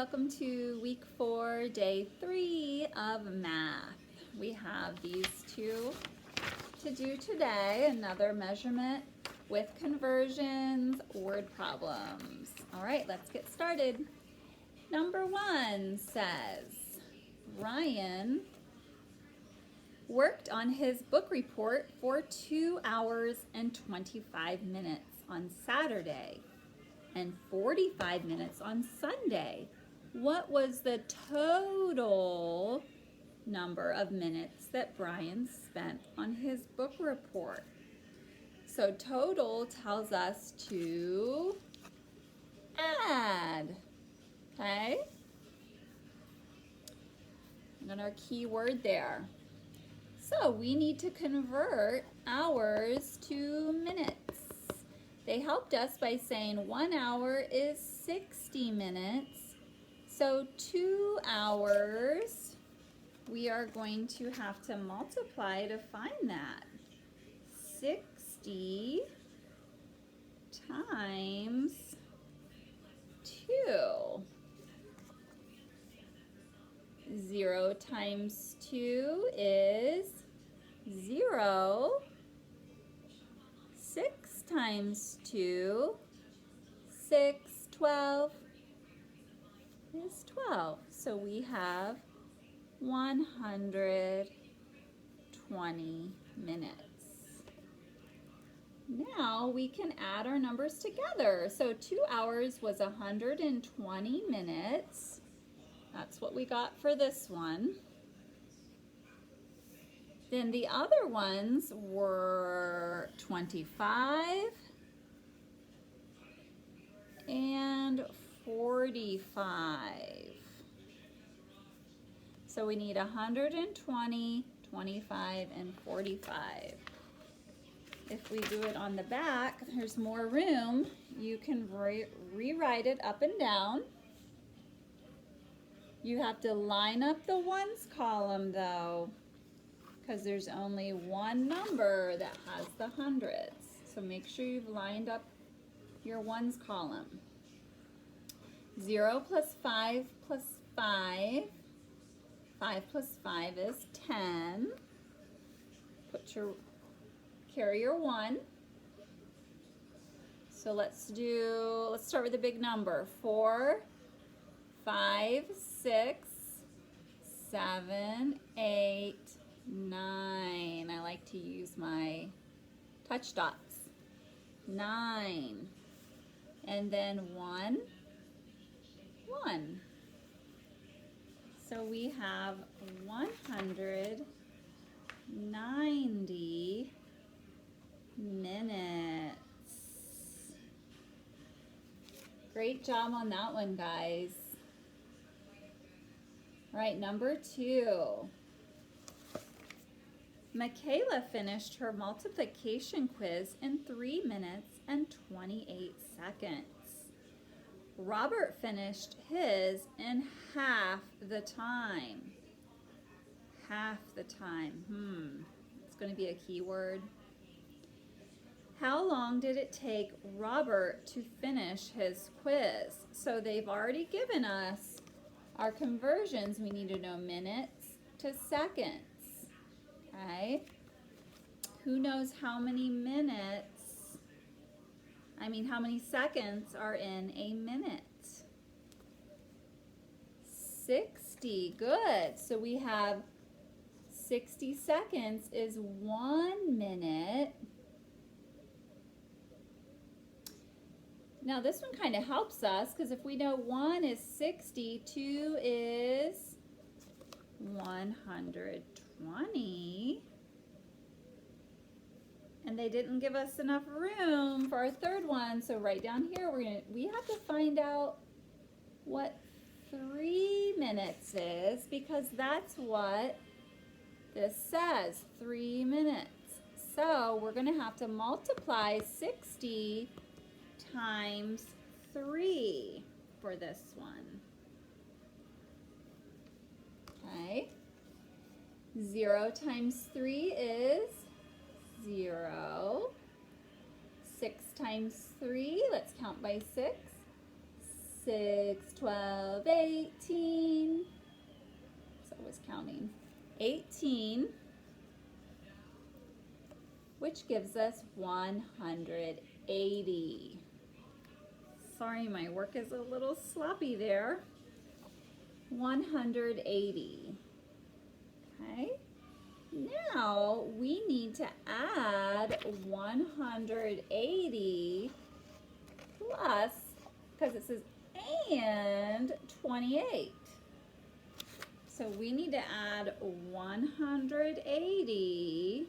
welcome to week 4, day 3 of math. We have these two to do today, another measurement with conversions, word problems. All right, let's get started. Number 1 says, Ryan worked on his book report for 2 hours and 25 minutes on Saturday and 45 minutes on Sunday. What was the total number of minutes that Brian spent on his book report? So total tells us to add, okay? And then our key word there. So we need to convert hours to minutes. They helped us by saying 1 hour is 60 minutes. So 2 hours, we are going to have to multiply to find that. 60 times 2. 0 times 2 is 0. 6 times 2, 6, 12 is 12. So we have 120 minutes. Now we can add our numbers together. So 2 hours was 120 minutes. That's what we got for this one. Then the other ones were 25 and 45. So we need 120, 25, and 45. If we do it on the back, there's more room. You can rewrite it up and down. You have to line up the ones column though, because there's only one number that has the hundreds. So make sure you've lined up your ones column. 0 plus 5 plus 5. 5 plus 5 is 10. Carry your 1. So let's start with a big number. 4, 5, 6, 7, 8, 9. I like to use my touch dots. 9. And then 1, 1. So we have 190 minutes. Great job on that one, guys. All right, number 2. Michaela finished her multiplication quiz in 3 minutes and 28 seconds. Robert finished his in half the time. Half the time. It's going to be a key word. How long did it take Robert to finish his quiz? So they've already given us our conversions. We need to know minutes to seconds. Okay, who knows how many seconds are in a minute? 60, good. So we have 60 seconds is 1 minute. Now this one kind of helps us because if we know 1 is 60, 2 is 120, and they didn't give us enough room for our third one, so right down here we have to find out what 3 minutes is, because that's what this says, 3 minutes. So we're going to have to multiply 60 times 3 for this one. Okay, 0 times 3 is 0. 6 times 3, let's count by 6. 6, 12, 18. So I was counting. 18, which gives us 180. Sorry, my work is a little sloppy there. 180. Okay. Now we need to add 180 plus, because it says and 28. So we need to add 180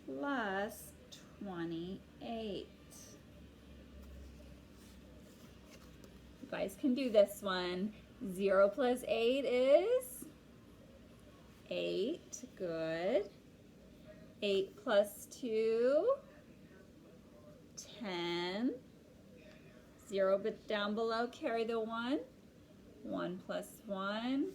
plus 28. You guys can do this one. 0 plus 8 is 8. Good. 8 plus 2, 10. 0 but down below, carry the 1. 1 plus 1,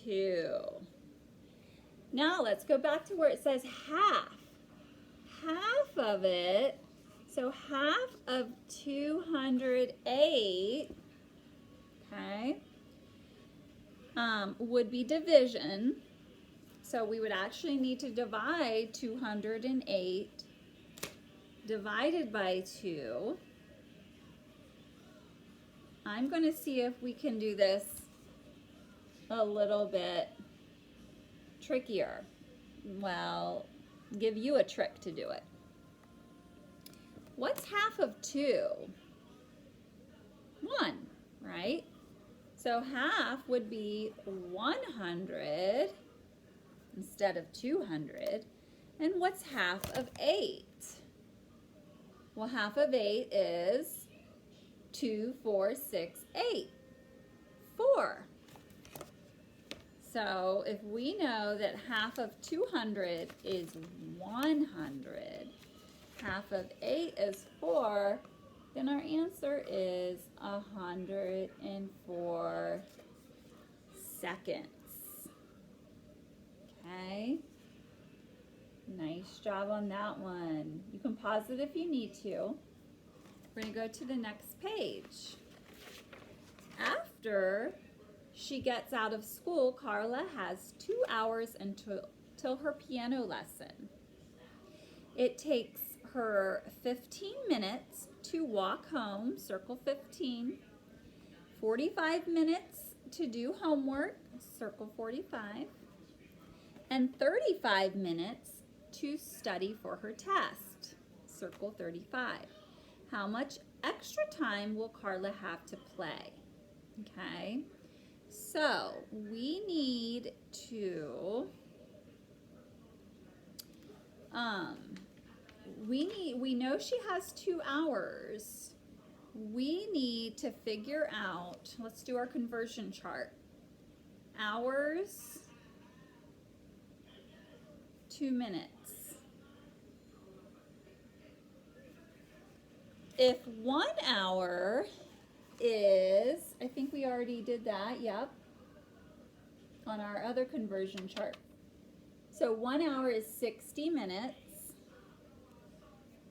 2. Now let's go back to where it says half. Half of it, so half of 208, okay, would be division. So we would actually need to divide 208 divided by 2. I'm going to see if we can do this a little bit trickier. Well, give you a trick to do it. What's half of 2? 1, right? So half would be 100 instead of 200. And what's half of 8? Well, half of 8 is 2, 4, 6, 8. 4. So if we know that half of 200 is 100, half of 8 is 4, then our answer is 104 seconds. Okay? Nice job on that one. You can pause it if you need to. We're going to go to the next page. After she gets out of school, Carla has 2 hours until her piano lesson. It takes her 15 minutes to walk home, circle 15, 45 minutes to do homework, circle 45, and 35 minutes to study for her test, circle 35. How much extra time will Carla have to play? Okay, so we need to, we know she has 2 hours. We need to figure out, let's do our conversion chart. Hours, 2 minutes. If 1 hour is, I think we already did that, yep, on our other conversion chart. So 1 hour is 60 minutes.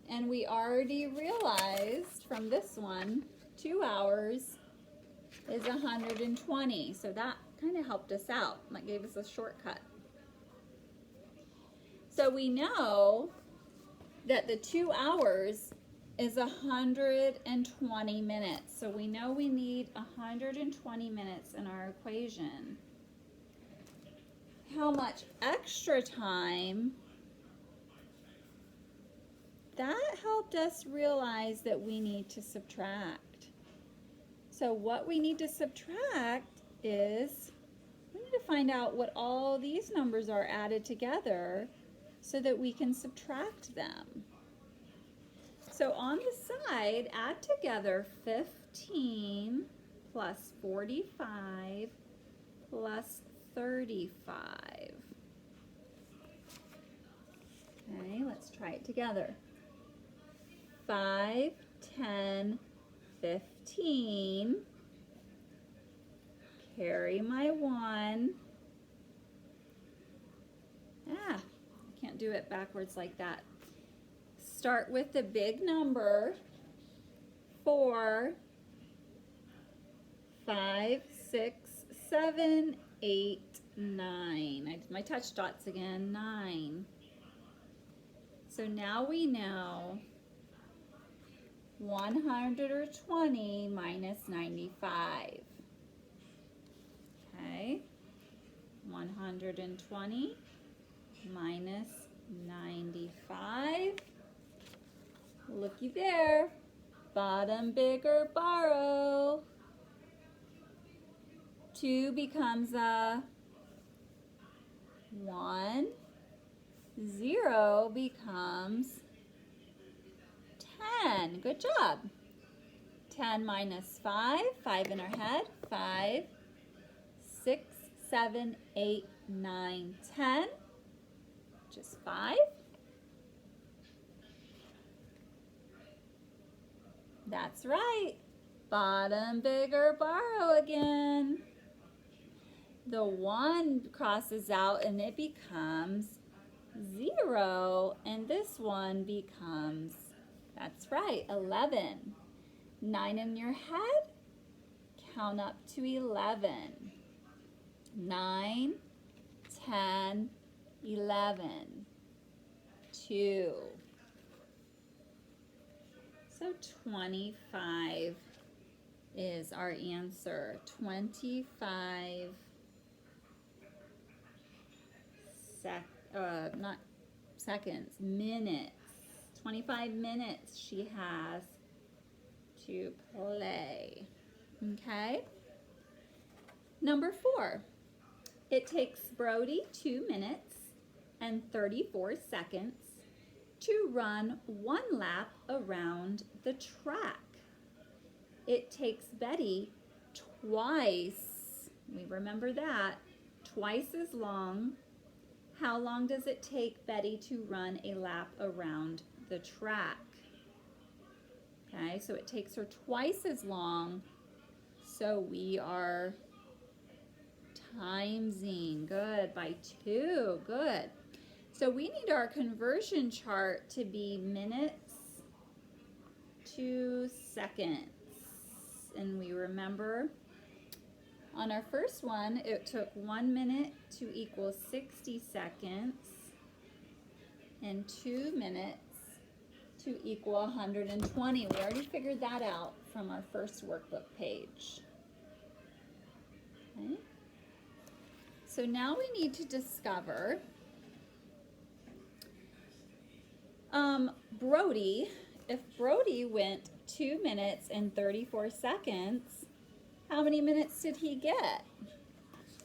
And we already realized from this one, 2 hours is 120. So that kind of helped us out. That gave us a shortcut. So we know that the 2 hours is 120 minutes. So we know we need 120 minutes in our equation. How much extra time? That helped us realize that we need to subtract. So what we need to subtract is, we need to find out what all these numbers are added together so that we can subtract them. So on the side, add together 15 plus 45 plus 35. Okay, let's try it together. 5, 10, 15. Carry my 1. I can't do it backwards like that. Start with the big number 4, 5, 6, 7, 8, 9. I did my touch dots again, 9. So now we know 120 minus 95. Okay, 120 minus 95. Looky there. Bottom bigger, borrow. 2 becomes a 1. 0 becomes 10. Good job. 10 minus 5. 5 in our head. 5, 6, 7, 8, 9, 10. Just 5. That's right. Bottom bigger, borrow again. The 1 crosses out and it becomes 0. And this one becomes, that's right, 11. 9 in your head. Count up to 11. 9, 10, 11. 2. So 25 is our answer. 25 not seconds, minutes. 25 minutes she has to play. Okay? Number 4. It takes Brody 2 minutes and 34 seconds to run 1 lap around the track. It takes Betty twice, we remember that, twice as long. How long does it take Betty to run a lap around the track? Okay, so it takes her twice as long, so we are timesing. Good, by 2, good. So we need our conversion chart to be minutes to seconds. And we remember on our first one, it took 1 minute to equal 60 seconds and 2 minutes to equal 120. We already figured that out from our first workbook page. Okay. So now we need to discover Brody. If Brody went 2 minutes and 34 seconds, how many minutes did he get?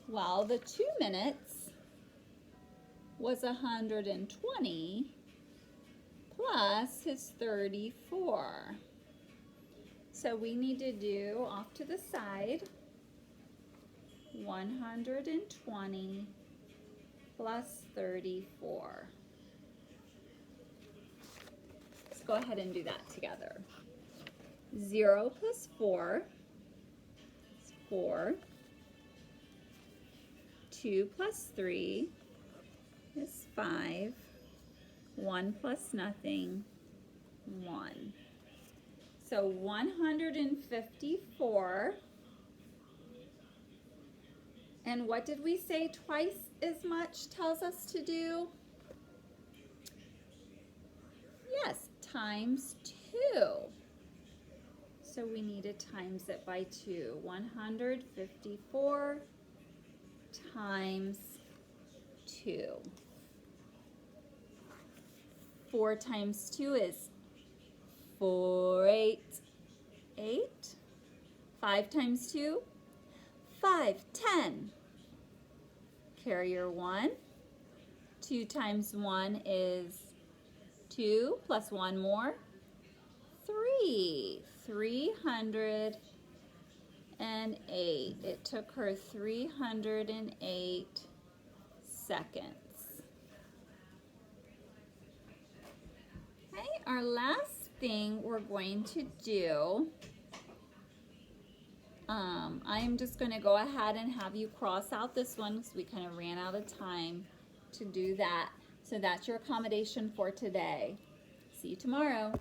Well, the 2 minutes was 120 plus his 34. So we need to do off to the side 120 plus 34. Let's go ahead and do that together. 0 plus 4 is 4. 2 plus 3 is 5. 1 plus nothing, 1. So 154. And what did we say twice as much tells us to do? Yes, times 2. So we need to times it by 2. 154 times 2. 4 times 2 is 4, 8, 8. 5 times 2, 5, 10. Carrier 1. 2 times 1 is 2 plus 1 more, 3. 308. It took her 308 seconds. Okay, our last thing we're going to do, I'm just going to go ahead and have you cross out this one because we kind of ran out of time to do that. So that's your accommodation for today. See you tomorrow.